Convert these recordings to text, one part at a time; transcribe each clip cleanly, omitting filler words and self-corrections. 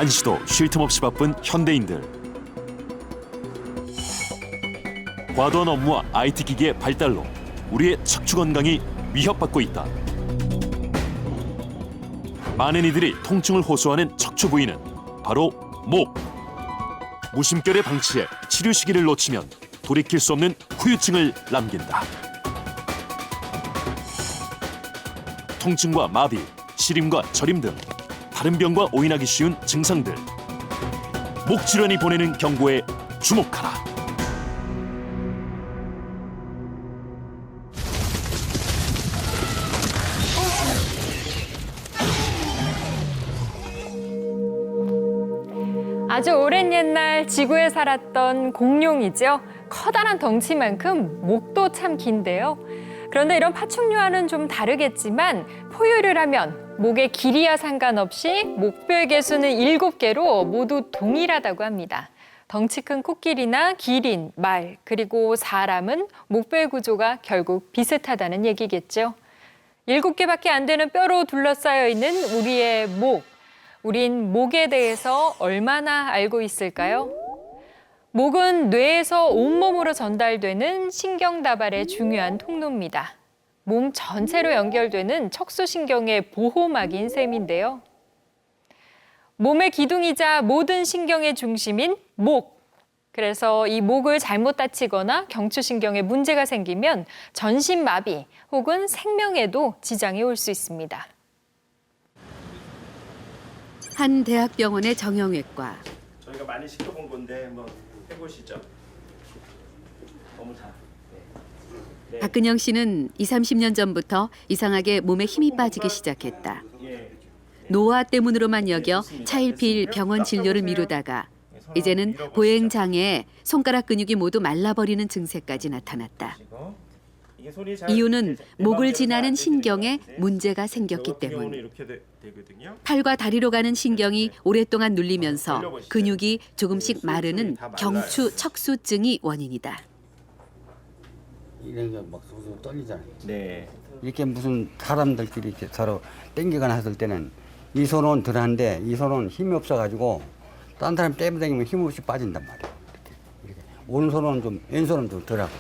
한시도 쉴 틈 없이 바쁜 현대인들. 과도한 업무와 IT 기기의 발달로 우리의 척추 건강이 위협받고 있다. 많은 이들이 통증을 호소하는 척추 부위는 바로 목. 무심결에 방치해 치료 시기를 놓치면 돌이킬 수 없는 후유증을 남긴다. 통증과 마비, 시림과 저림 등 다른 병과 오인하기 쉬운 증상들. 목 질환이 보내는 경고에 주목하라. 아주 오랜 옛날 지구에 살았던 공룡이죠. 커다란 덩치만큼 목도 참 긴데요. 그런데 이런 파충류와는 좀 다르겠지만 포유를 하면 목의 길이와 상관없이 목별 개수는 7개로 모두 동일하다고 합니다. 덩치 큰 코끼리나 기린, 말, 그리고 사람은 목별 구조가 결국 비슷하다는 얘기겠죠. 7개밖에 안 되는 뼈로 둘러싸여 있는 우리의 목. 우린 목에 대해서 얼마나 알고 있을까요? 목은 뇌에서 온몸으로 전달되는 신경다발의 중요한 통로입니다. 몸 전체로 연결되는 척수신경의 보호막인 셈인데요. 몸의 기둥이자 모든 신경의 중심인 목. 그래서 이 목을 잘못 다치거나 경추신경에 문제가 생기면 전신마비 혹은 생명에도 지장이 올 수 있습니다. 한 대학병원의 정형외과. 저희가 많이 시켜본 건데 한번 해보시죠. 너무 잘. 네. 박근영 씨는 20-30년 전부터 이상하게 몸에 힘이 빠지기 시작했다. 노화 때문으로만 여겨 차일피일 병원 진료를 미루다가 이제는 보행장애에 손가락 근육이 모두 말라버리는 증세까지 나타났다. 이유는 목을 지나는 신경에 문제가 생겼기 때문. 팔과 다리로 가는 신경이 오랫동안 눌리면서 근육이 조금씩 마르는 경추 척수증이 원인이다. 이런 게막 떨리잖아요. 네. 이렇게 무슨 사람들끼리 이렇게 서로 땡기거나 했을 때는 이 손은 덜한데 이 손은 힘이 없어가지고 딴 사람 떼부당기면 힘없이 빠진단 말이에요. 이렇게. 오른손은 좀 왼손은 좀 덜하고.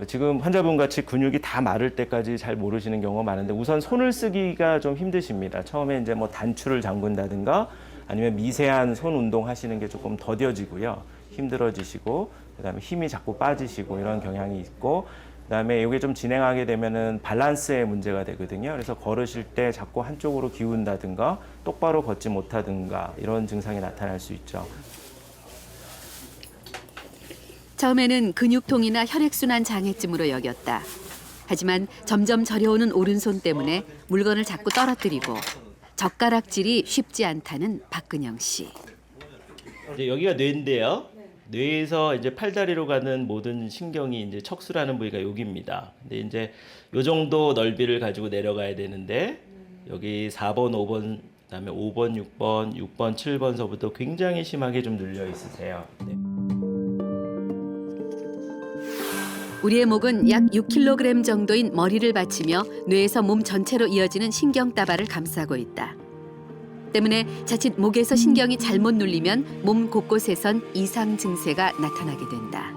지금 환자분 같이 근육이 다 마를 때까지 잘 모르시는 경우가 많은데 우선 손을 쓰기가 좀 힘드십니다. 처음에 이제 뭐 단추를 잠근다든가 아니면 미세한 손 운동 하시는 게 조금 더뎌지고요. 힘들어지시고 그다음에 힘이 자꾸 빠지시고 이런 경향이 있고 그다음에 이게 좀 진행하게 되면은 밸런스에 문제가 되거든요. 그래서 걸으실 때 자꾸 한쪽으로 기운다든가 똑바로 걷지 못하든가 이런 증상이 나타날 수 있죠. 처음에는 근육통이나 혈액순환 장애쯤으로 여겼다. 하지만 점점 저려오는 오른손 때문에 물건을 자꾸 떨어뜨리고 젓가락질이 쉽지 않다는 박근영 씨. 이제 여기가 뇌인데요. 뇌에서 이제 팔다리로 가는 모든 신경이 이제 척수라는 부위가 여기입니다. 근데 이제 요 정도 넓이를 가지고 내려가야 되는데 여기 4번, 5번, 그다음에 5번, 6번, 6번, 7번서부터 굉장히 심하게 좀 눌려 있으세요. 네. 우리의 목은 약 6kg 정도인 머리를 받치며 뇌에서 몸 전체로 이어지는 신경다발을 감싸고 있다. 때문에 자칫 목에서 신경이 잘못 눌리면 몸 곳곳에선 이상 증세가 나타나게 된다.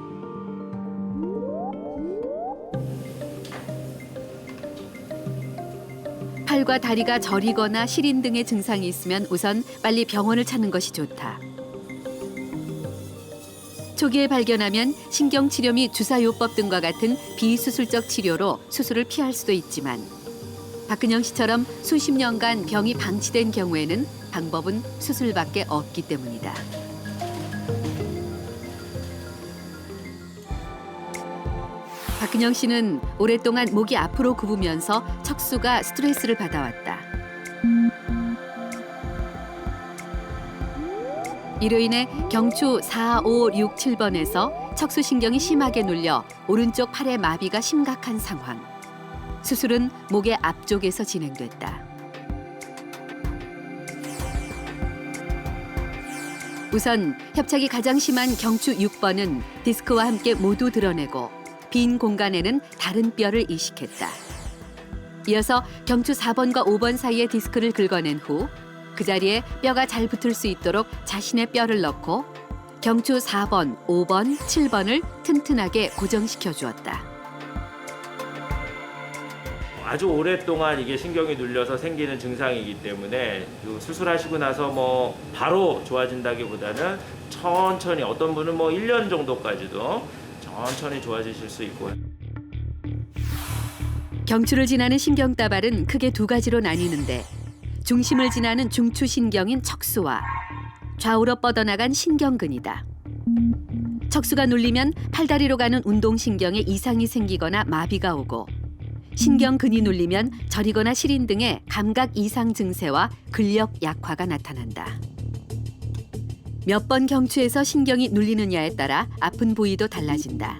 팔과 다리가 저리거나 시린 등의 증상이 있으면 우선 빨리 병원을 찾는 것이 좋다. 초기에 발견하면 신경치료 및 주사요법 등과 같은 비수술적 치료로 수술을 피할 수도 있지만 박근영 씨처럼 수십 년간 병이 방치된 경우에는 방법은 수술밖에 없기 때문이다. 박근영 씨는 오랫동안 목이 앞으로 굽으면서 척수가 스트레스를 받아왔다. 이로 인해 경추 4, 5, 6, 7번에서 척수신경이 심하게 눌려 오른쪽 팔의 마비가 심각한 상황. 수술은 목의 앞쪽에서 진행됐다. 우선 협착이 가장 심한 경추 6번은 디스크와 함께 모두 드러내고 빈 공간에는 다른 뼈를 이식했다. 이어서 경추 4번과 5번 사이의 디스크를 긁어낸 후 그 자리에 뼈가 잘 붙을 수 있도록 자신의 뼈를 넣고 경추 4번, 5번, 7번을 튼튼하게 고정시켜 주었다. 아주 오랫동안 이게 신경이 눌려서 생기는 증상이기 때문에 수술하시고 나서 뭐 바로 좋아진다기보다는 천천히 어떤 분은 뭐 1년 정도까지도 천천히 좋아지실 수 있고요. 경추를 지나는 신경다발은 크게 두 가지로 나뉘는데 중심을 지나는 중추신경인 척수와 좌우로 뻗어나간 신경근이다. 척수가 눌리면 팔다리로 가는 운동신경에 이상이 생기거나 마비가 오고 신경근이 눌리면 저리거나 시린 등의 감각 이상 증세와 근력 약화가 나타난다. 몇 번 경추에서 신경이 눌리느냐에 따라 아픈 부위도 달라진다.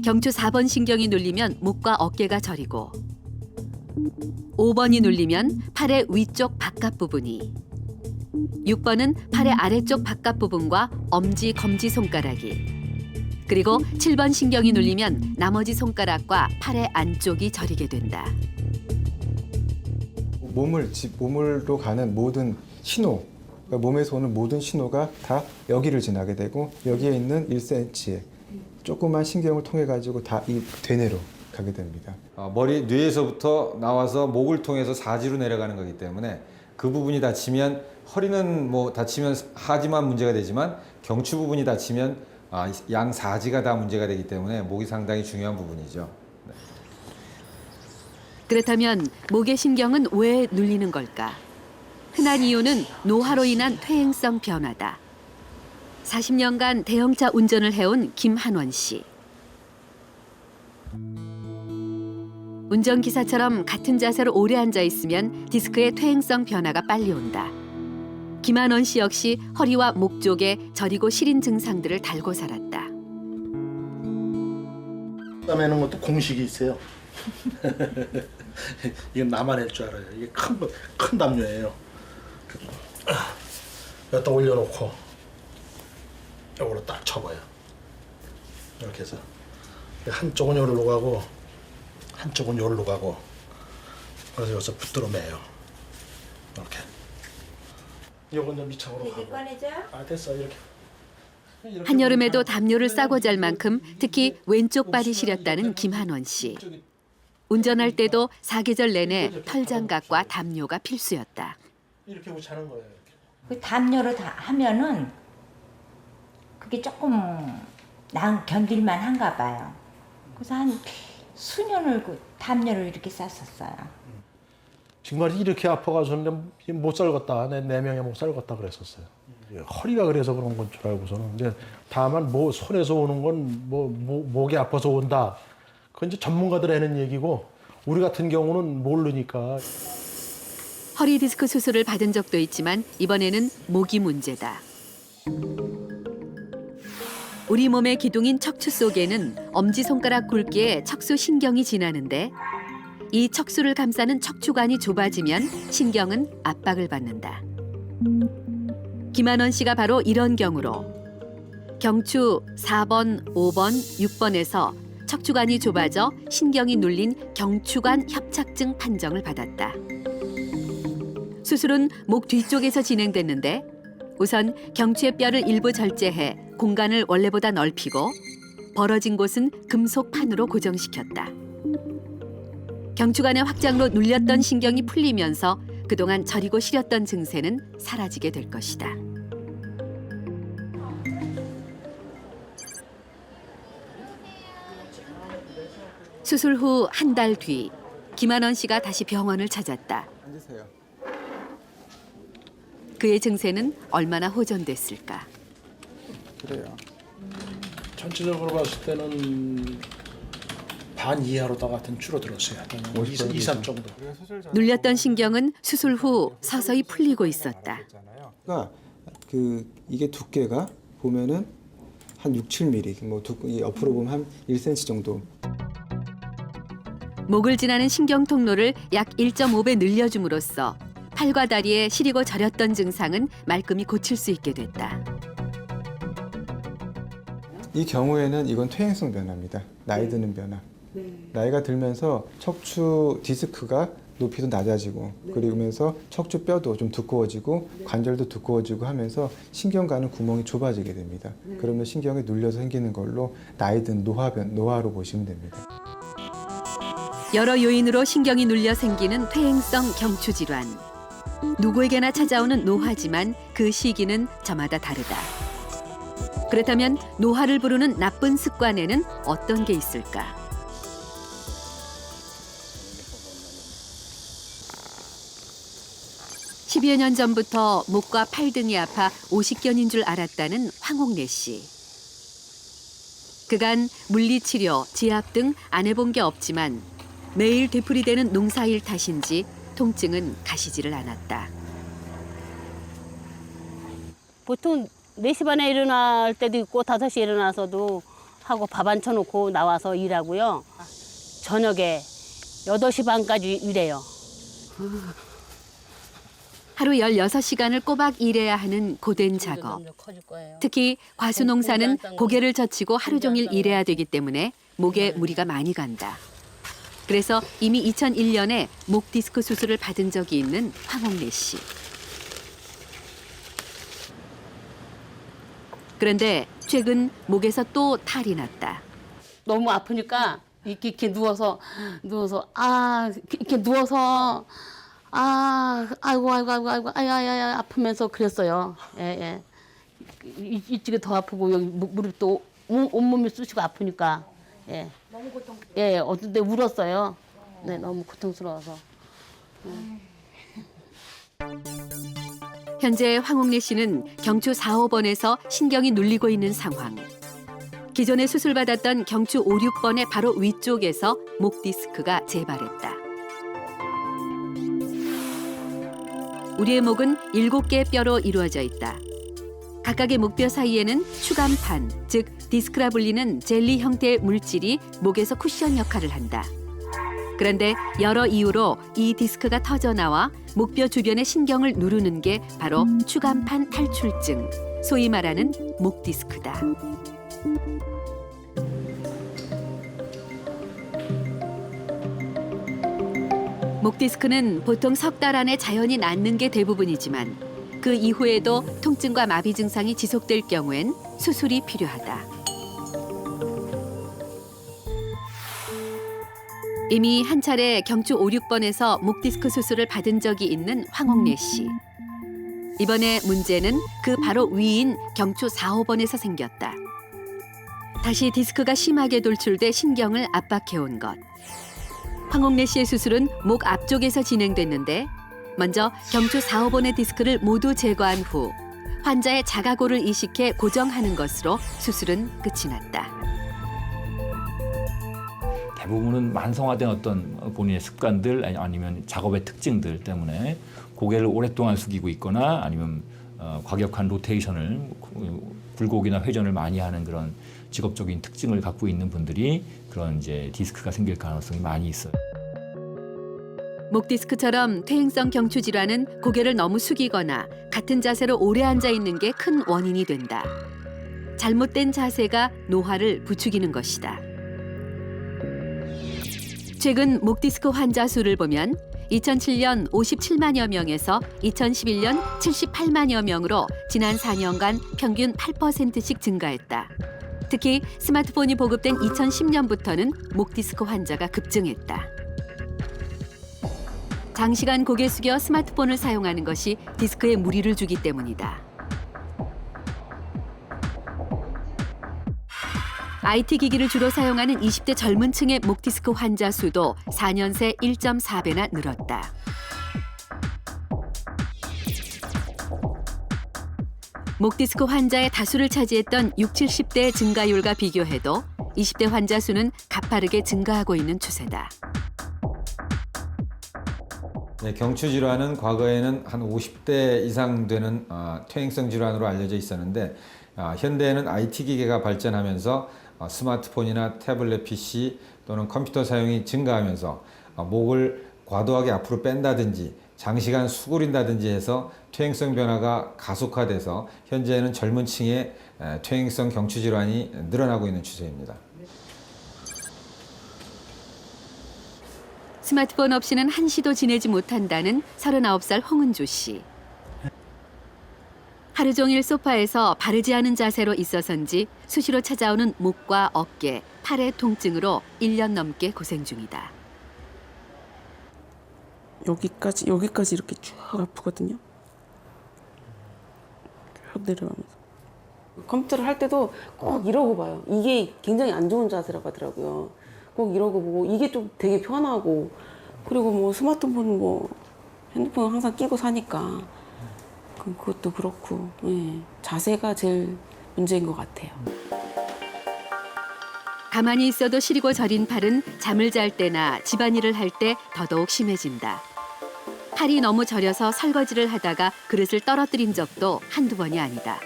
경추 4번 신경이 눌리면 목과 어깨가 저리고 5번이 눌리면 팔의 위쪽 바깥 부분이 6번은 팔의 아래쪽 바깥 부분과 엄지, 검지 손가락이 그리고 7번 신경이 눌리면 나머지 손가락과 팔의 안쪽이 저리게 된다. 몸으로 가는 모든 신호, 그러니까 몸에서 오는 모든 신호가 다 여기를 지나게 되고 여기에 있는 1cm의 조그만 신경을 통해 가지고 다 이 대뇌로 가게 됩니다. 머리 뇌에서부터 나와서 목을 통해서 사지로 내려가는 거기 때문에 그 부분이 다치면 허리는 뭐 다치면 하지만 문제가 되지만 경추 부분이 다치면 양 사지가 다 문제가 되기 때문에 목이 상당히 중요한 부분이죠. 네. 그렇다면 목의 신경은 왜 눌리는 걸까? 흔한 이유는 노화로 인한 퇴행성 변화다. 40년간 대형차 운전을 해온 김한원 씨. 운전기사처럼 같은 자세로 오래 앉아 있으면 디스크의 퇴행성 변화가 빨리 온다. 김한원 씨 역시 허리와 목 쪽에 저리고 시린 증상들을 달고 살았다. 땀내는 것도 공식이 있어요. 이건 나만 할 줄 알아요. 이게 큰 담요예요. 여기다 올려놓고 이걸로 딱 쳐봐요. 이렇게 해서 한쪽은 여기로 가고 한쪽은 여기로 가고 그래서 여기서 붙들어 매요. 이렇게. 이건 좀 이쪽으로 가고. 됐어 이렇게. 한여름에도 담요를 싸고 잘 만큼 특히 왼쪽 발이 시렸다는 김한원 씨. 운전할 때도 사계절 내내 털장갑과 담요가 필수였다. 이렇게 하고 자는 거예요. 이렇게. 그 담요를 다 하면은 그게 조금 견딜만 한가 봐요. 그래서 한 수년을 그 담요를 이렇게 쌌었어요. 정말 이렇게 아파가지고는 못 살겠다. 내 명예 못 살겠다 그랬었어요. 허리가 그래서 그런 건 줄 알고서는. 근데 다만 뭐 손에서 오는 건 목이 아파서 온다. 그건 이제 전문가들 하는 얘기고 우리 같은 경우는 모르니까. 허리 디스크 수술을 받은 적도 있지만 이번에는 목이 문제다. 우리 몸의 기둥인 척추 속에는 엄지손가락 굵기의 척수 신경이 지나는데 이 척수를 감싸는 척추관이 좁아지면 신경은 압박을 받는다. 김한원 씨가 바로 이런 경우로 경추 4번, 5번, 6번에서 척추관이 좁아져 신경이 눌린 경추관 협착증 판정을 받았다. 수술은 목 뒤쪽에서 진행됐는데 우선 경추의 뼈를 일부 절제해 공간을 원래보다 넓히고 벌어진 곳은 금속판으로 고정시켰다. 경추관의 확장로 눌렸던 신경이 풀리면서 그동안 저리고 시렸던 증세는 사라지게 될 것이다. 수술 후 한 달 뒤 김한원 씨가 다시 병원을 찾았다. 앉으세요. 그의 증세는 얼마나 호전됐을까? 그래요. 전체적으로 봤을 때는 반 이하로다가 하여튼 줄어들었어요. 2, 3 정도. 눌렸던 신경은 수술 후 서서히 풀리고 있었다. 그러니까 이게 두께가 보면은 한 6, 7mm, 뭐 옆으로 보면 한 1cm 정도. 목을 지나는 신경 통로를 약 1.5배 늘려줌으로써 팔과 다리에 시리고 저렸던 증상은 말끔히 고칠 수 있게 됐다. 이 경우에는 이건 퇴행성 변화입니다. 나이 드는 변화. 나이가 들면서 척추 디스크가 높이도 낮아지고 그러면서 척추뼈도 좀 두꺼워지고 관절도 두꺼워지고 하면서 신경 가는 구멍이 좁아지게 됩니다. 그러면 신경이 눌려서 생기는 걸로 나이 든 노화로 보시면 됩니다. 여러 요인으로 신경이 눌려 생기는 퇴행성 경추 질환. 누구에게나 찾아오는 노화지만 그 시기는 저마다 다르다. 그렇다면 노화를 부르는 나쁜 습관에는 어떤 게 있을까? (10여 년) 전부터 목과 팔 등이 아파 오십견인 줄 알았다는 황옥래 씨. 그간 물리치료, 지압 등 안 해본 게 없지만 매일 되풀이되는 농사일 탓인지 통증은 가시지를 않았다. 보통 4시 반에 일어날 때도 있고 5시에 일어나서도 하고 밥 안 쳐놓고 나와서 일하고요. 저녁에 8시 반까지 일해요. 하루 16시간을 꼬박 일해야 하는 고된 작업. 특히 과수농사는 고개를 젖히고 하루 종일 일해야 되기 때문에 목에 무리가 많이 간다. 그래서 이미 2001년에 목 디스크 수술을 받은 적이 있는 황옥래 씨. 그런데 최근 목에서 또 탈이 났다. 너무 아프니까 이렇게 누워서 이렇게 누워서 아이고 아야야야 아프면서 그랬어요. 예. 이쪽이 더 아프고 여기 무릎도 온몸이 쑤시고 아프니까 예. 너무 고통스러워. 예, 어떤 때 울었어요. 네, 너무 고통스러워서. 현재 황옥래 씨는 경추 4, 5번에서 신경이 눌리고 있는 상황. 기존에 수술받았던 경추 5, 6번의 바로 위쪽에서 목 디스크가 재발했다. 우리의 목은 7개의 뼈로 이루어져 있다. 각각의 목뼈 사이에는 추간판, 즉 디스크라 불리는 젤리 형태의 물질이 목에서 쿠션 역할을 한다. 그런데 여러 이유로 이 디스크가 터져나와 목뼈 주변의 신경을 누르는 게 바로 추간판 탈출증, 소위 말하는 목 디스크다. 목 디스크는 보통 석 달 안에 자연히 낫는 게 대부분이지만 그 이후에도 통증과 마비 증상이 지속될 경우엔 수술이 필요하다. 이미 한 차례 경추 5, 6번에서 목 디스크 수술을 받은 적이 있는 황옥래 씨. 이번에 문제는 그 바로 위인 경추 4, 5번에서 생겼다. 다시 디스크가 심하게 돌출돼 신경을 압박해온 것. 황옥래 씨의 수술은 목 앞쪽에서 진행됐는데 먼저 경추 4, 5번의 디스크를 모두 제거한 후 환자의 자가골을 이식해 고정하는 것으로 수술은 끝이 났다. 대부분은 만성화된 어떤 본인의 습관들 아니면 작업의 특징들 때문에 고개를 오랫동안 숙이고 있거나 아니면 과격한 로테이션을 굴곡이나 회전을 많이 하는 그런 직업적인 특징을 갖고 있는 분들이 그런 이제 디스크가 생길 가능성이 많이 있어요. 목 디스크처럼 퇴행성 경추 질환은 고개를 너무 숙이거나 같은 자세로 오래 앉아 있는 게 큰 원인이 된다. 잘못된 자세가 노화를 부추기는 것이다. 최근 목 디스크 환자 수를 보면 2007년 57만여 명에서 2011년 78만여 명으로 지난 4년간 평균 8%씩 증가했다. 특히 스마트폰이 보급된 2010년부터는 목 디스크 환자가 급증했다. 장시간 고개 숙여 스마트폰을 사용하는 것이 디스크에 무리를 주기 때문이다. IT 기기를 주로 사용하는 20대 젊은 층의 목 디스크 환자 수도 4년 새 1.4배나 늘었다. 목 디스크 환자의 다수를 차지했던 60, 70대 증가율과 비교해도 20대 환자 수는 가파르게 증가하고 있는 추세다. 네, 경추 질환은 과거에는 한 50대 이상 되는 퇴행성 질환으로 알려져 있었는데 현대에는 IT 기계가 발전하면서 스마트폰이나 태블릿 PC 또는 컴퓨터 사용이 증가하면서 목을 과도하게 앞으로 뺀다든지 장시간 수그린다든지 해서 퇴행성 변화가 가속화돼서 현재는 젊은 층의 퇴행성 경추 질환이 늘어나고 있는 추세입니다. 스마트폰 없이는 한시도 지내지 못한다는 39살 홍은조 씨. 하루 종일 소파에서 바르지 않은 자세로 있어서인지 수시로 찾아오는 목과 어깨, 팔의 통증으로 1년 넘게 고생 중이다. 여기까지 이렇게 쭉 아프거든요. 쭉 내려가면서. 컴퓨터를 할 때도 꼭 이러고 봐요. 이게 굉장히 안 좋은 자세라고 하더라고요. 꼭 이러고 보고 이게 좀 되게 편하고, 그리고 뭐 스마트폰 뭐 핸드폰 항상 끼고 사니까 그것도 그렇고, 예. 자세가 제일 문제인 것 같아요. 가만히 있어도 시리고 저린 팔은 잠을 잘 때나 집안일을 할 때 더더욱 심해진다. 팔이 너무 저려서 설거지를 하다가 그릇을 떨어뜨린 적도 한두 번이 아니다.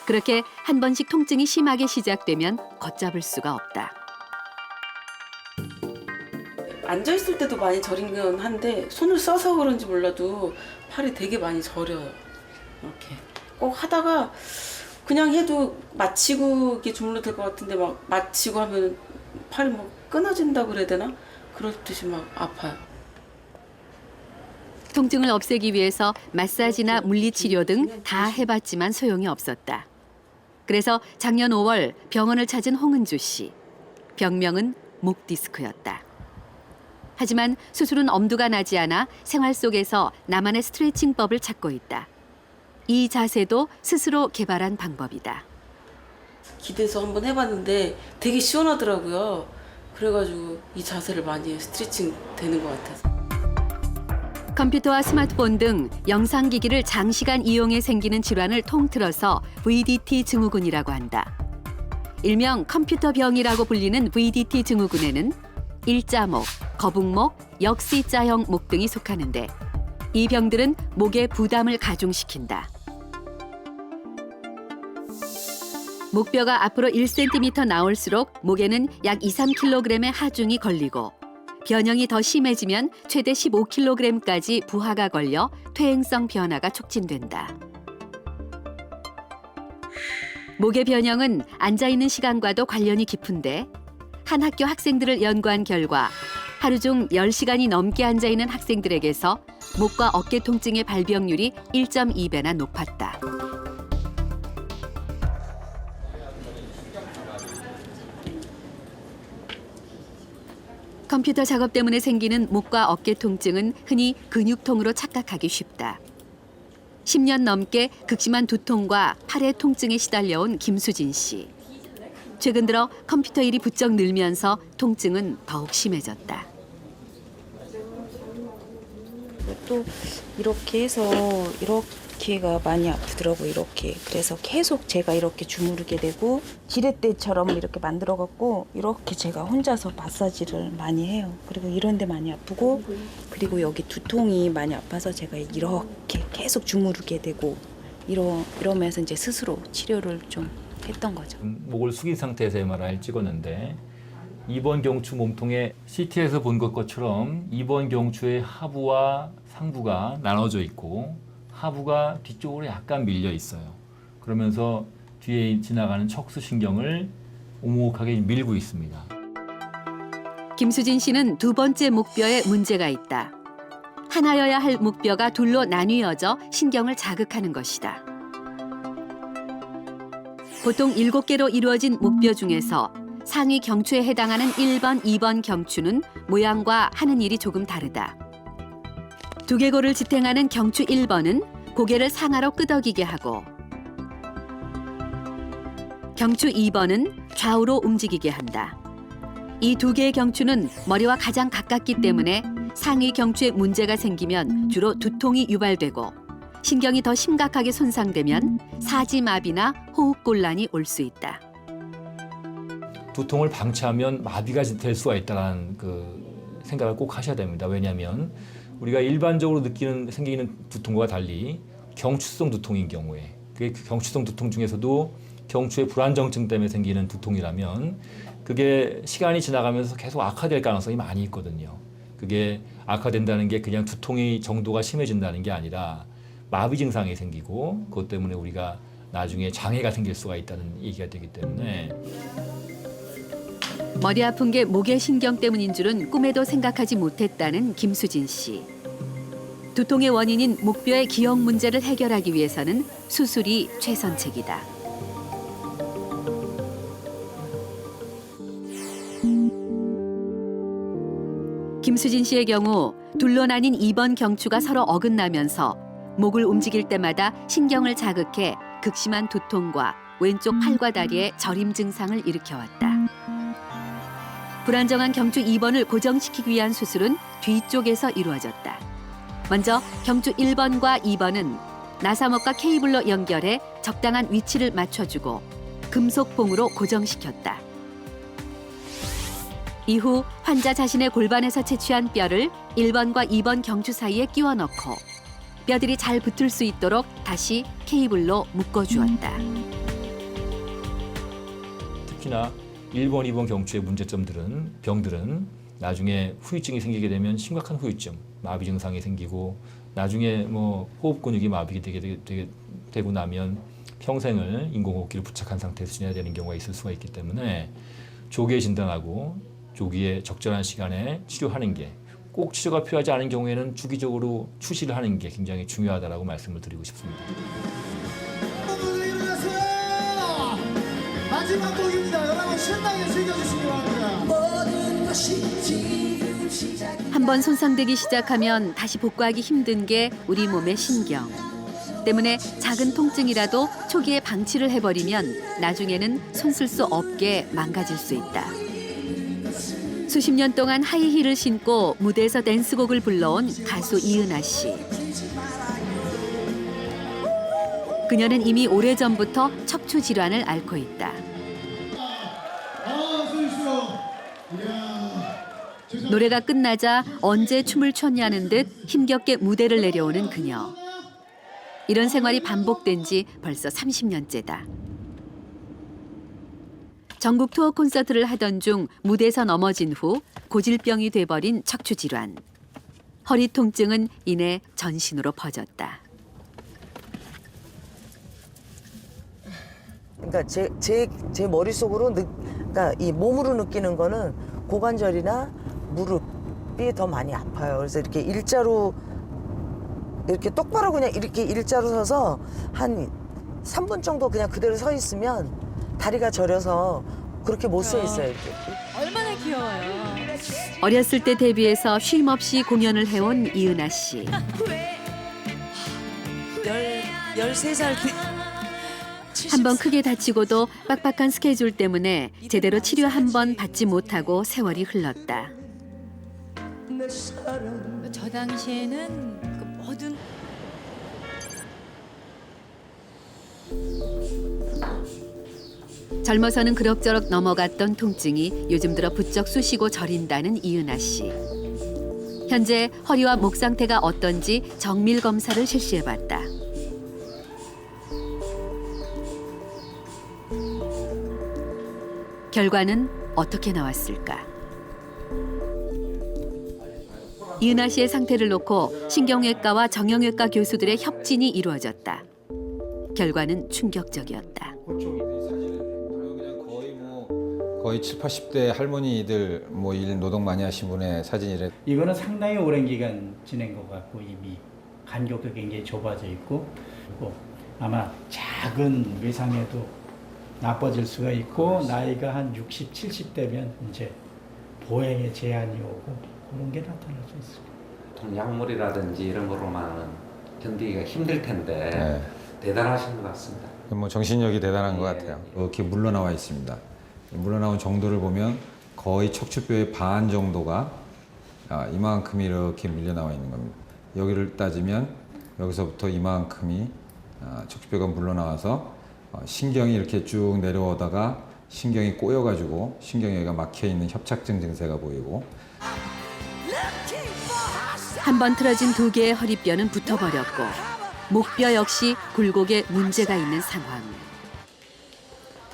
그렇게 한 번씩 통증이 심하게 시작되면 걷잡을 수가 없다. 앉아있을 때도 많이 저린 건 한데 손을 써서 그런지 몰라도 팔이 되게 많이 저려요. 이렇게 꼭 하다가 그냥 해도 마치고 이렇게 주물러 될 것 같은데 막 마치고 하면 팔이 막 끊어진다 그래야 되나? 그렇듯이 막 아파요. 통증을 없애기 위해서 마사지나 물리치료 등 다 해봤지만 소용이 없었다. 그래서 작년 5월 병원을 찾은 홍은주 씨. 병명은 목 디스크였다. 하지만 수술은 엄두가 나지 않아 생활 속에서 나만의 스트레칭법을 찾고 있다. 이 자세도 스스로 개발한 방법이다. 기대서 한번 해봤는데 되게 시원하더라고요. 그래가지고 이 자세를 많이 해. 스트레칭 되는 것 같아서. 컴퓨터와 스마트폰 등 영상기기를 장시간 이용해 생기는 질환을 통틀어서 VDT 증후군이라고 한다. 일명 컴퓨터병이라고 불리는 VDT 증후군에는 일자목, 거북목, 역C자형 목 등이 속하는데 이 병들은 목에 부담을 가중시킨다. 목뼈가 앞으로 1cm 나올수록 목에는 약 2-3kg의 하중이 걸리고 변형이 더 심해지면 최대 15kg까지 부하가 걸려 퇴행성 변화가 촉진된다. 목의 변형은 앉아있는 시간과도 관련이 깊은데 한 학교 학생들을 연구한 결과 하루 중 10시간이 넘게 앉아있는 학생들에게서 목과 어깨 통증의 발병률이 1.2배나 높았다. 컴퓨터 작업 때문에 생기는 목과 어깨 통증은 흔히 근육통으로 착각하기 쉽다. 10년 넘게 극심한 두통과 팔의 통증에 시달려온 김수진 씨. 최근 들어 컴퓨터 일이 부쩍 늘면서 통증은 더욱 심해졌다. 또 이렇게 해서 이렇게가 많이 아프더라고요. 이렇게. 그래서 계속 제가 이렇게 주무르게 되고 지렛대처럼 이렇게 만들어갖고 이렇게 제가 혼자서 마사지를 많이 해요. 그리고 이런 데 많이 아프고 그리고 여기 두통이 많이 아파서 제가 이렇게 계속 주무르게 되고 이러면서 이제 스스로 치료를 좀 했던 거죠. 목을 숙인 상태에서 MRI를 찍었는데 2번 경추 몸통에 CT에서 본 것처럼 2번 경추의 하부와 상부가 나눠져 있고 하부가 뒤쪽으로 약간 밀려 있어요. 그러면서 뒤에 지나가는 척수신경을 오목하게 밀고 있습니다. 김수진 씨는 두 번째 목뼈에 문제가 있다. 하나여야 할 목뼈가 둘로 나뉘어져 신경을 자극하는 것이다. 보통 7개로 이루어진 목뼈 중에서 상위 경추에 해당하는 1번, 2번 경추는 모양과 하는 일이 조금 다르다. 두개골을 지탱하는 경추 1번은 고개를 상하로 끄덕이게 하고 경추 2번은 좌우로 움직이게 한다. 이 두 개의 경추는 머리와 가장 가깝기 때문에 상위 경추에 문제가 생기면 주로 두통이 유발되고 신경이 더 심각하게 손상되면 사지마비나 호흡곤란이 올 수 있다. 두통을 방치하면 마비가 될 수가 있다는 생각을 꼭 하셔야 됩니다. 왜냐하면 우리가 일반적으로 생기는 두통과 달리 경추성 두통인 경우에 그게 경추성 두통 중에서도 경추의 불안정증 때문에 생기는 두통이라면 그게 시간이 지나가면서 계속 악화될 가능성이 많이 있거든요. 그게 악화된다는 게 그냥 두통의 정도가 심해진다는 게 아니라 마비 증상이 생기고 그것 때문에 우리가 나중에 장애가 생길 수가 있다는 얘기가 되기 때문에 머리 아픈 게 목의 신경 때문인 줄은 꿈에도 생각하지 못했다는 김수진 씨. 두통의 원인인 목뼈의 기억 문제를 해결하기 위해서는 수술이 최선책이다. 김수진 씨의 경우 둘로 나뉜 2번 경추가 서로 어긋나면서 목을 움직일 때마다 신경을 자극해 극심한 두통과 왼쪽 팔과 다리에 저림 증상을 일으켜왔다. 불안정한 경추 2번을 고정시키기 위한 수술은 뒤쪽에서 이루어졌다. 먼저 경추 1번과 2번은 나사목과 케이블로 연결해 적당한 위치를 맞춰주고 금속봉으로 고정시켰다. 이후 환자 자신의 골반에서 채취한 뼈를 1번과 2번 경추 사이에 끼워 넣고 뼈들이 잘 붙을 수 있도록 다시 케이블로 묶어주었다. 특히나 1번, 2번 경추의 병들은 나중에 후유증이 생기게 되면 심각한 후유증, 마비 증상이 생기고 나중에 뭐 호흡 근육이 마비가 되고 나면 평생을 인공호흡기를 부착한 상태에서 지내야 되는 경우가 있을 수가 있기 때문에 조기에 진단하고 조기에 적절한 시간에 치료하는 게 꼭 치료가 필요하지 않은 경우에는 주기적으로 추시를 하는 게 굉장히 중요하다고 말씀을 드리고 싶습니다. 마지막 곡입니다. 여러분 신나게 즐겨주시기 바랍니다. 한번 손상되기 시작하면 다시 복구하기 힘든 게 우리 몸의 신경. 때문에 작은 통증이라도 초기에 방치를 해버리면 나중에는 손쓸 수 없게 망가질 수 있다. 수십 년 동안 하이힐을 신고 무대에서 댄스곡을 불러온 가수 이은하 씨. 그녀는 이미 오래전부터 척추 질환을 앓고 있다. 노래가 끝나자 언제 춤을 췄냐는 듯 힘겹게 무대를 내려오는 그녀. 이런 생활이 반복된 지 벌써 30년째다. 전국 투어 콘서트를 하던 중 무대에서 넘어진 후 고질병이 돼버린 척추 질환. 허리 통증은 이내 전신으로 퍼졌다. 그러니까 제 머릿속으로 그러니까 이 몸으로 느끼는 거는 고관절이나 무릎이 더 많이 아파요. 그래서 이렇게 일자로 이렇게 똑바로 그냥 이렇게 일자로 서서 한 3분 정도 그냥 그대로 서 있으면 다리가 저려서 그렇게 못 서 있어요. 이렇게. 얼마나 귀여워요. 어렸을 때 데뷔해서 쉼 없이 공연을 해온 이은하 씨. 13살 때. 한 번 크게 다치고도 빡빡한 스케줄 때문에 제대로 치료 한 번 받지 못하고 세월이 흘렀다. 저 당시에는 그 모든 젊어서는 그럭저럭 넘어갔던 통증이 요즘 들어 부쩍 쑤시고 저린다는 이은하 씨. 현재 허리와 목 상태가 어떤지 정밀 검사를 실시해봤다. 결과는 어떻게 나왔을까? 이은하 씨의 상태를 놓고 신경외과와 정형외과 교수들의 협진이 이루어졌다. 결과는 충격적이었다. 거의 7, 80대 할머니들 뭐 일 노동 많이 하신 분의 사진이래. 이거는 상당히 오랜 기간 지낸 것 같고 이미 간격도 굉장히 좁아져 있고 아마 작은 외상에도 나빠질 수가 있고 나이가 한 60, 70대면 이제 보행에 제한이 오고 그런 게 나타날 수 있습니다. 약물이라든지 이런 거로만은 견디기가 힘들 텐데 네. 대단하신 것 같습니다. 뭐 정신력이 대단한 것 같아요. 이렇게 물러나와 있습니다. 물러나온 정도를 보면 거의 척추뼈의 반 정도가 이만큼이 이렇게 밀려나와 있는 겁니다. 여기를 따지면 여기서부터 이만큼이 척추뼈가 물러나와서 신경이 이렇게 쭉 내려오다가 신경이 꼬여가지고 신경이 여기가 막혀있는 협착증 증세가 보이고 한 번 틀어진 두 개의 허리뼈는 붙어버렸고 목뼈 역시 굴곡에 문제가 있는 상황.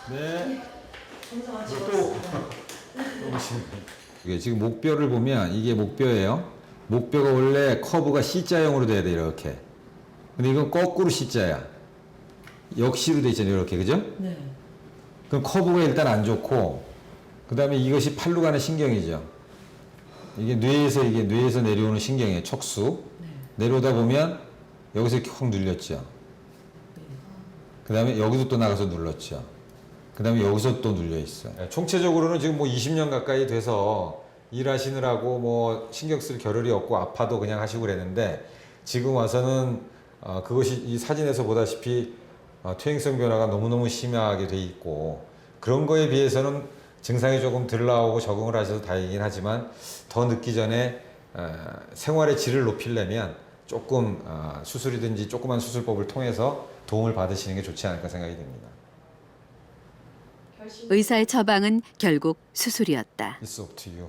네. 이게 지금 목뼈를 보면 이게 목뼈예요. 목뼈가 원래 커브가 C자형으로 돼야 돼 이렇게. 근데 이건 거꾸로 C자야. 역시로 돼 있잖아요 이렇게 그죠? 네. 그럼 커브가 일단 안 좋고 그다음에 이것이 팔로 가는 신경이죠. 이게 뇌에서 내려오는 신경이에요. 척수. 내려오다 보면 여기서 이렇게 확 눌렸죠. 그다음에 여기서 또 나가서 눌렀죠. 그다음에 여기서 또 눌려 있어요. 총체적으로는 지금 뭐 20년 가까이 돼서 일하시느라고 뭐 신경 쓸 겨를이 없고 아파도 그냥 하시고 그랬는데 지금 와서는 그것이 이 사진에서 보다시피 퇴행성 변화가 너무너무 심하게 돼 있고 그런 거에 비해서는 증상이 조금 덜 나오고 적응을 하셔서 다행이긴 하지만 더 늦기 전에 생활의 질을 높이려면 조금 수술이든지 조그만 수술법을 통해서 도움을 받으시는 게 좋지 않을까 생각이 듭니다. 의사의 처방은 결국 수술이었다. It's up to you.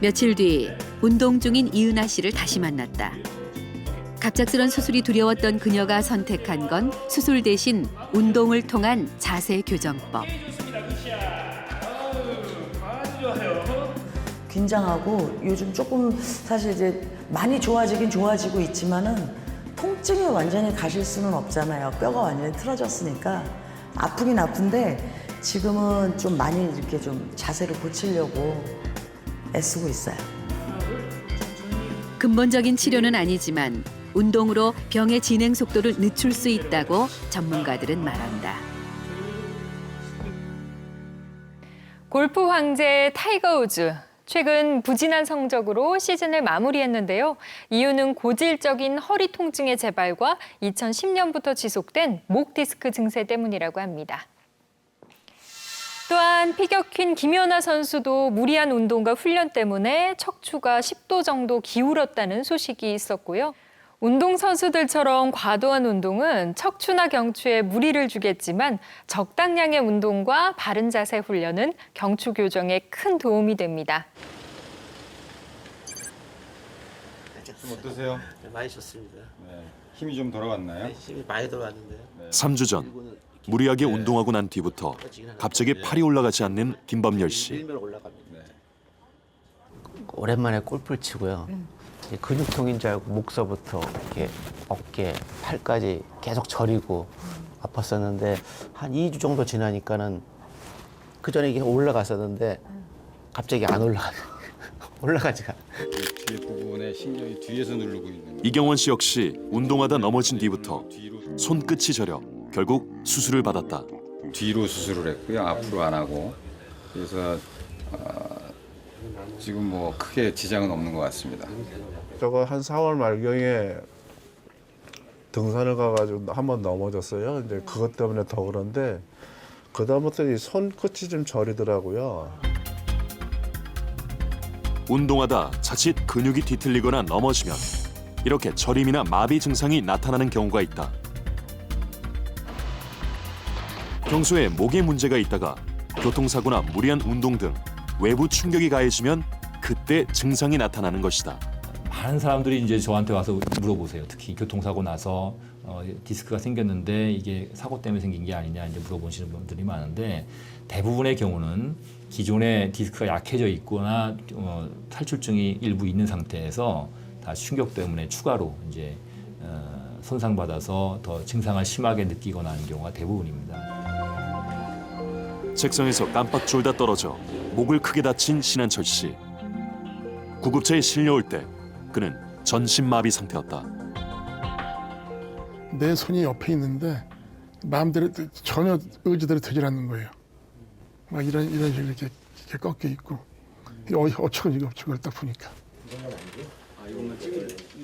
며칠 뒤 운동 중인 이은하 씨를 다시 만났다. 갑작스런 수술이 두려웠던 그녀가 선택한 건 수술 대신 운동을 통한 자세 교정법. 긴장하고 요즘 조금 사실 이제 많이 좋아지긴 좋아지고 있지만은 통증이 완전히 가실 수는 없잖아요. 뼈가 완전히 틀어졌으니까 아프긴 아픈데 지금은 좀 많이 이렇게 좀 자세를 고치려고 애쓰고 있어요. 근본적인 치료는 아니지만 운동으로 병의 진행 속도를 늦출 수 있다고 전문가들은 말한다. 골프 황제 타이거 우즈. 최근 부진한 성적으로 시즌을 마무리했는데요. 이유는 고질적인 허리 통증의 재발과 2010년부터 지속된 목 디스크 증세 때문이라고 합니다. 또한 피겨퀸 김연아 선수도 무리한 운동과 훈련 때문에 척추가 10도 정도 기울었다는 소식이 있었고요. 운동선수들처럼 과도한 운동은 척추나 경추에 무리를 주겠지만 적당량의 운동과 바른 자세 훈련은 경추 교정에 큰 도움이 됩니다. 좀 어떠세요? 많이 좋습니다. 네. 힘이 좀 돌아왔나요? 네, 힘이 많이 돌아왔는데요. 3주 전 무리하게 운동하고 난 뒤부터 갑자기 팔이 올라가지 않는 김범열 씨. 밀면 올라갑니다. 오랜만에 골프를 치고요. 근육통인 줄 알고 목서부터 이렇게 어깨, 팔까지 계속 저리고 아팠었는데 한 2주 정도 지나니까는 그 전에 이게 올라갔었는데 갑자기 안 올라가지가. 뒤에 부분에 신경이 뒤에서 누르고 있는. 이경원 씨 역시 운동하다 넘어진 뒤부터 손끝이 저려 결국 수술을 받았다. 뒤로 수술을 했고요. 앞으로 안 하고. 그래서 지금 뭐 크게 지장은 없는 것 같습니다. 저거 한 4월 말경에 등산을 가가지고 한번 넘어졌어요. 이제 그것 때문에 더 그런데 그다음부터 이 손끝이 좀 저리더라고요. 운동하다 자칫 근육이 뒤틀리거나 넘어지면 이렇게 저림이나 마비 증상이 나타나는 경우가 있다. 평소에 목에 문제가 있다가 교통사고나 무리한 운동 등 외부 충격이 가해지면 그때 증상이 나타나는 것이다. 많은 사람들이 이제 저한테 와서 물어보세요. 특히 교통사고 나서 디스크가 생겼는데 이게 사고 때문에 생긴 게 아니냐 이제 물어보시는 분들이 많은데 대부분의 경우는 기존에 디스크가 약해져 있거나 탈출증이 일부 있는 상태에서 다 충격 때문에 추가로 이제 손상받아서 더 증상을 심하게 느끼거나 하는 경우가 대부분입니다. 책상에서 깜빡 졸다 떨어져 목을 크게 다친 신한철 씨. 구급차에 실려올 때 그는 전신마비 상태였다. 내 손이 옆에 있는데 마음대로 전혀 의지대로 되질 않는 거예요. 막 이런 식으로 이렇게 꺾여 있고 어처구니가 없죠. 그걸 딱 보니까.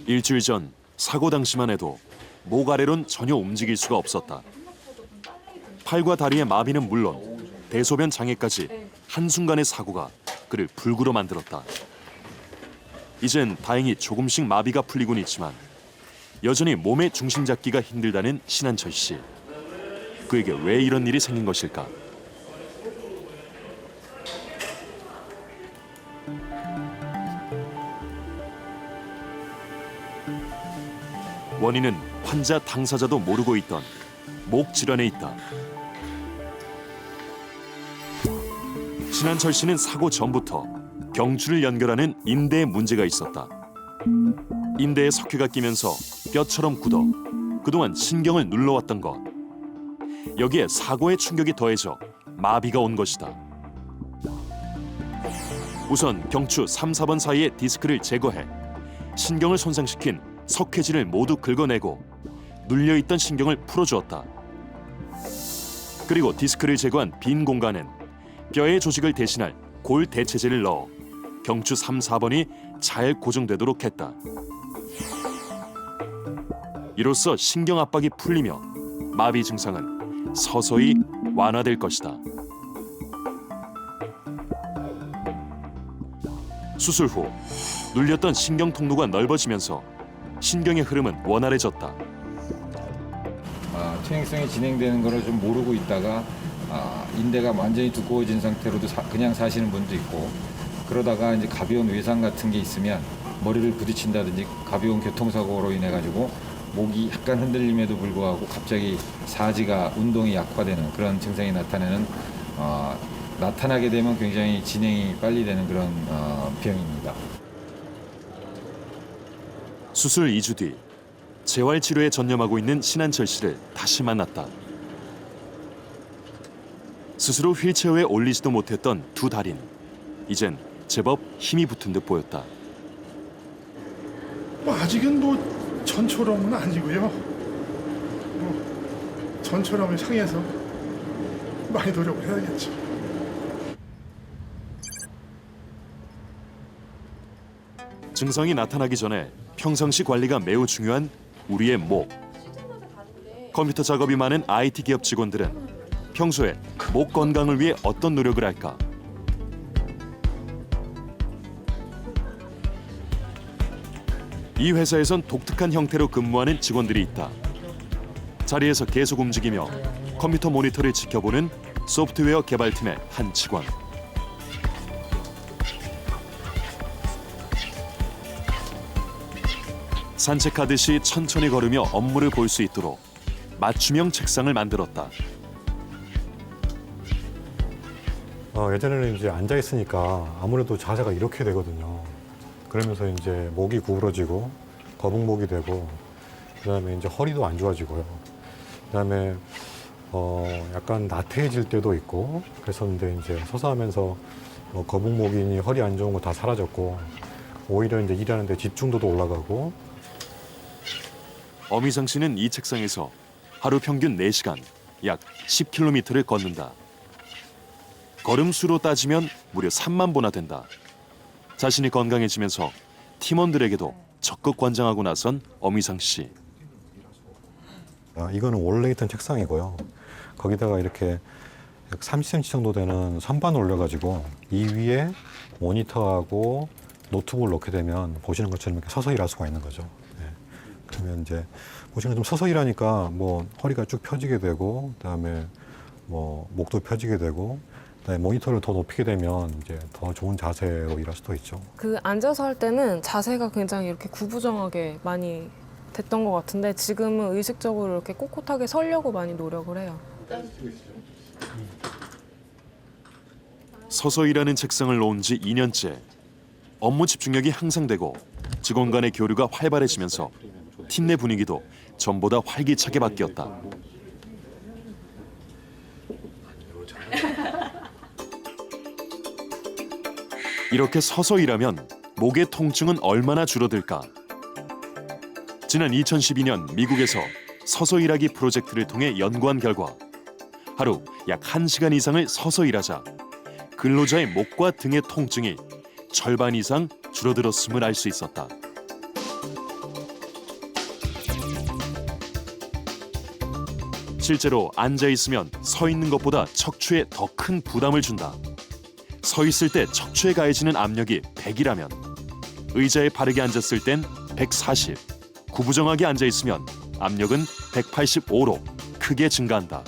일주일 전 사고 당시만 해도 목 아래론 전혀 움직일 수가 없었다. 팔과 다리의 마비는 물론 대소변 장애까지 한순간의 사고가 그를 불구로 만들었다. 이젠 다행히 조금씩 마비가 풀리곤 있지만 여전히 몸의 중심 잡기가 힘들다는 신한철 씨. 그에게 왜 이런 일이 생긴 것일까? 원인은 환자 당사자도 모르고 있던 목 질환에 있다. 신한철 씨는 사고 전부터 경추를 연결하는 인대에 문제가 있었다. 인대에 석회가 끼면서 뼈처럼 굳어 그동안 신경을 눌러왔던 것. 여기에 사고의 충격이 더해져 마비가 온 것이다. 우선 경추 3, 4번 사이의 디스크를 제거해 신경을 손상시킨 석회질을 모두 긁어내고 눌려있던 신경을 풀어주었다. 그리고 디스크를 제거한 빈 공간엔 뼈의 조직을 대신할 골 대체제를 넣어 경추 3, 4번이 잘 고정되도록 했다. 이로써 신경 압박이 풀리며 마비 증상은 서서히 완화될 것이다. 수술 후 눌렸던 신경 통로가 넓어지면서 신경의 흐름은 원활해졌다. 퇴행성이 진행되는 것을 좀 모르고 있다가 인대가 완전히 두꺼워진 상태로도 그냥 사시는 분도 있고, 그러다가 이제 가벼운 외상 같은 게 있으면 머리를 부딪힌다든지 가벼운 교통사고로 인해 가지고 목이 약간 흔들림에도 불구하고 갑자기 사지가 운동이 약화되는 그런 증상이 나타나게 되면 굉장히 진행이 빨리 되는 그런 병입니다. 수술 2주 뒤 재활치료에 전념하고 있는 신한철 씨를 다시 만났다. 스스로 휠체어에 올리지도 못했던 두 달인, 이젠 제법 힘이 붙은 듯 보였다. 아직은 전처럼은 아니고요. 전처럼을 향해서 많이 노력을 해야겠죠. 증상이 나타나기 전에 평상시 관리가 매우 중요한 우리의 목. 컴퓨터 작업이 많은 IT 기업 직원들은 평소에 목 건강을 위해 어떤 노력을 할까? 이 회사에선 독특한 형태로 근무하는 직원들이 있다. 자리에서 계속 움직이며 컴퓨터 모니터를 지켜보는 소프트웨어 개발팀의 한 직원. 산책하듯이 천천히 걸으며 업무를 볼 수 있도록 맞춤형 책상을 만들었다. 예전에는 이제 앉아 있으니까 아무래도 자세가 이렇게 되거든요. 그러면서 이제 목이 구부러지고 거북목이 되고, 그다음에 이제 허리도 안 좋아지고요. 그다음에 약간 나태해질 때도 있고 그랬었는데, 이제 서서 하면서 거북목이니 허리 안 좋은 거 다 사라졌고, 오히려 이제 일하는데 집중도도 올라가고. 어미상 씨는 이 책상에서 하루 평균 4시간, 약 10km를 걷는다. 걸음수로 따지면 무려 3만 보나 된다. 자신이 건강해지면서 팀원들에게도 적극 권장하고 나선 어미상 씨. 이거는 원래 있던 책상이고요. 거기다가 이렇게 30cm 정도 되는 선반을 올려가지고 이 위에 모니터하고 노트북을 놓게 되면 보시는 것처럼 이렇게 서서 일할 수가 있는 거죠. 그러면 이제 보시는 좀 서서 일하니까 허리가 쭉 펴지게 되고, 그다음에 목도 펴지게 되고, 그다음에 모니터를 더 높이게 되면 이제 더 좋은 자세로 일할 수도 있죠. 앉아서 할 때는 자세가 굉장히 이렇게 구부정하게 많이 됐던 것 같은데, 지금은 의식적으로 이렇게 꼿꼿하게 서려고 많이 노력을 해요. 서서 일하는 책상을 놓은 지 2년째. 업무 집중력이 향상되고 직원 간의 교류가 활발해지면서 팀 내 분위기도 전보다 활기차게 바뀌었다. 이렇게 서서 일하면 목의 통증은 얼마나 줄어들까? 지난 2012년 미국에서 서서 일하기 프로젝트를 통해 연구한 결과 하루 약 1시간 이상을 서서 일하자 근로자의 목과 등의 통증이 절반 이상 줄어들었음을 알 수 있었다. 실제로 앉아 있으면 서 있는 것보다 척추에 더 큰 부담을 준다. 서 있을 때 척추에 가해지는 압력이 100이라면 의자에 바르게 앉았을 땐 140, 구부정하게 앉아 있으면 압력은 185로 크게 증가한다.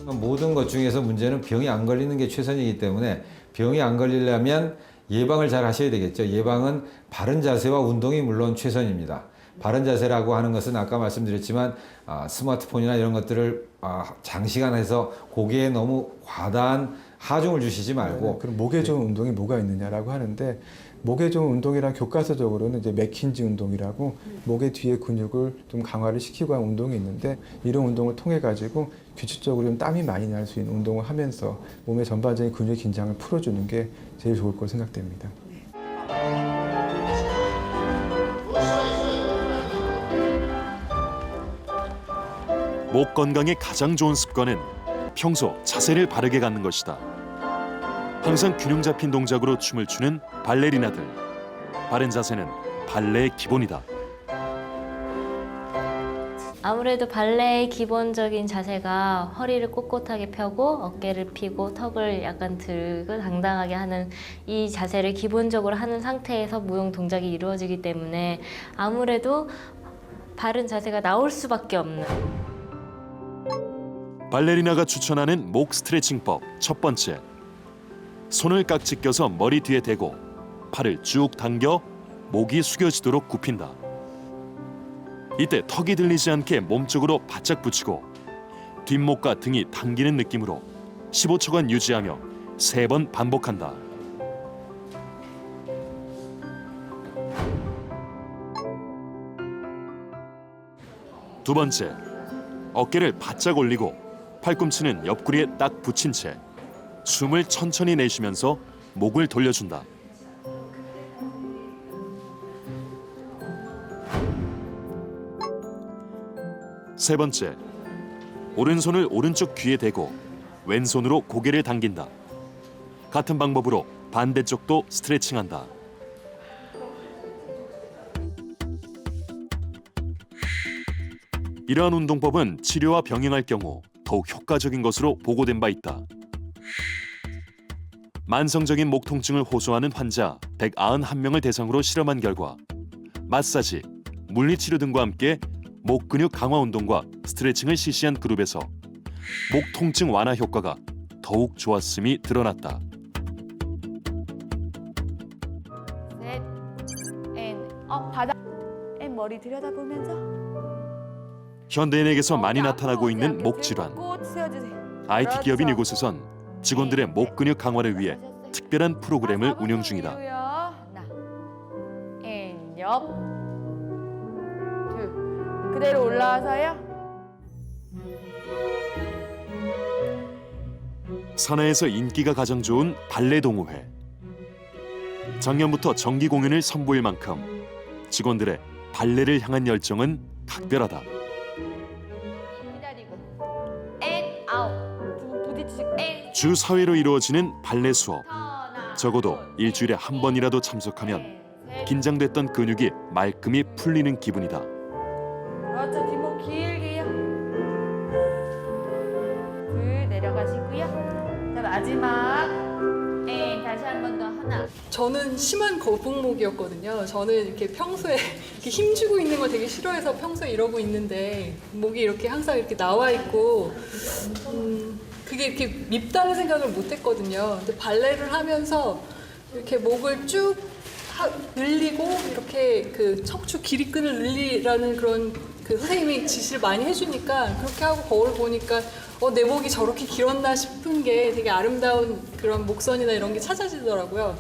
모든 것 중에서 문제는 병이 안 걸리는 게 최선이기 때문에 병이 안 걸리려면 예방을 잘 하셔야 되겠죠. 예방은 바른 자세와 운동이 물론 최선입니다. 바른 자세라고 하는 것은 아까 말씀드렸지만 스마트폰이나 이런 것들을 장시간 해서 고개에 너무 과다한 하중을 주시지 말고. 그럼 목에 좋은 운동이 뭐가 있느냐라고 하는데, 목에 좋은 운동이란 교과서적으로는 이제 맥킨지 운동이라고 목의 뒤에 근육을 좀 강화를 시키고 하는 운동이 있는데 이런 운동을 통해 가지고 규칙적으로 좀 땀이 많이 날 수 있는 운동을 하면서 몸의 전반적인 근육 긴장을 풀어주는 게 제일 좋을 거로 생각됩니다. 목 건강에 가장 좋은 습관은 평소 자세를 바르게 갖는 것이다. 항상 균형 잡힌 동작으로 춤을 추는 발레리나들. 바른 자세는 발레의 기본이다. 아무래도 발레의 기본적인 자세가 허리를 꼿꼿하게 펴고 어깨를 펴고 턱을 약간 들고 당당하게 하는 이 자세를 기본적으로 하는 상태에서 무용 동작이 이루어지기 때문에 아무래도 바른 자세가 나올 수밖에 없는. 발레리나가 추천하는 목 스트레칭법 첫 번째. 손을 깍지 껴서 머리 뒤에 대고 팔을 쭉 당겨 목이 숙여지도록 굽힌다. 이때 턱이 들리지 않게 몸쪽으로 바짝 붙이고 뒷목과 등이 당기는 느낌으로 15초간 유지하며 3번 반복한다. 두 번째, 어깨를 바짝 올리고 팔꿈치는 옆구리에 딱 붙인 채 숨을 천천히 내쉬면서 목을 돌려준다. 세 번째, 오른손을 오른쪽 귀에 대고 왼손으로 고개를 당긴다. 같은 방법으로 반대쪽도 스트레칭한다. 이러한 운동법은 치료와 병행할 경우 더욱 효과적인 것으로 보고된 바 있다. 만성적인 목 통증을 호소하는 환자 191명을 대상으로 실험한 결과 마사지, 물리치료 등과 함께 목 근육 강화 운동과 스트레칭을 실시한 그룹에서 목 통증 완화 효과가 더욱 좋았음이 드러났다. 셋, 바닥, 머리 들여다보면서 현대인에게서 많이 나타나고 있는 목 질환. 꼭 세워주세요. IT 기업인 이곳에선 직원들의 목 근육 강화를 위해 특별한 프로그램을 운영 중이다. 하나, 옆, 둘, 그대로 올라와서요. 사내에서 인기가 가장 좋은 발레 동호회. 작년부터 정기 공연을 선보일 만큼 직원들의 발레를 향한 열정은 각별하다. 주 4회로 이루어지는 발레 수업. 적어도 일주일에 한 번이라도 참석하면 긴장됐던 근육이 말끔히 풀리는 기분이다. 그렇죠. 뒷목 길게요. 둘, 내려가시고요. 자, 마지막. 다시 한 번 더. 하나. 저는 심한 거북목이었거든요. 저는 이렇게 평소에 이렇게 힘주고 있는 걸 되게 싫어해서 평소에 이러고 있는데 목이 이렇게 항상 이렇게 나와 있고 그게 이렇게 밉다는 생각을 못 했거든요. 근데 발레를 하면서 이렇게 목을 쭉 늘리고 이렇게 그 척추 길이끈을 늘리라는 그런 그 선생님이 지시를 많이 해주니까 그렇게 하고 거울 보니까 내 목이 저렇게 길었나 싶은 게 되게 아름다운 그런 목선이나 이런 게 찾아지더라고요.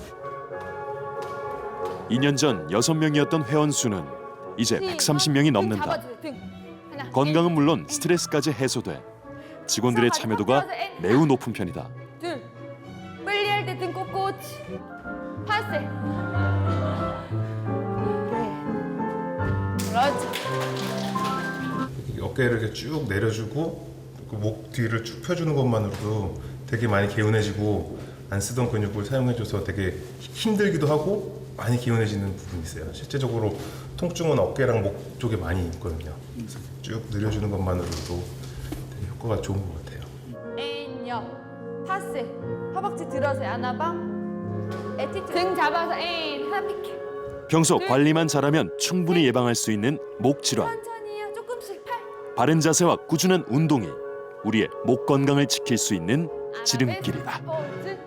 2년 전 6명이었던 회원 수는 이제 130명이 넘는다. 건강은 물론 스트레스까지 해소돼 직원들의 참여도가 매우 높은 편이다. 둘, 빨리 할 때 등 꼿꼿이. 파세. 그렇죠. 어깨를 이렇게 쭉 내려주고 그 목 뒤를 쭉 펴주는 것만으로도 되게 많이 개운해지고 안 쓰던 근육을 사용해줘서 되게 힘들기도 하고 많이 개운해지는 부분이 있어요. 실제적으로 통증은 어깨랑 목 쪽에 많이 있거든요. 그래서 쭉 늘려주는 것만으로도 되게 효과가 좋은 것 같아요. 파세. 허벅지 들어서 안아봐. 등 잡아서 하나 픽해. 평소 관리만 잘하면 충분히 예방할 수 있는 목 질환. 천천히요. 조금씩 팔. 바른 자세와 꾸준한 운동이 우리의 목 건강을 지킬 수 있는 지름길이다. 포즈.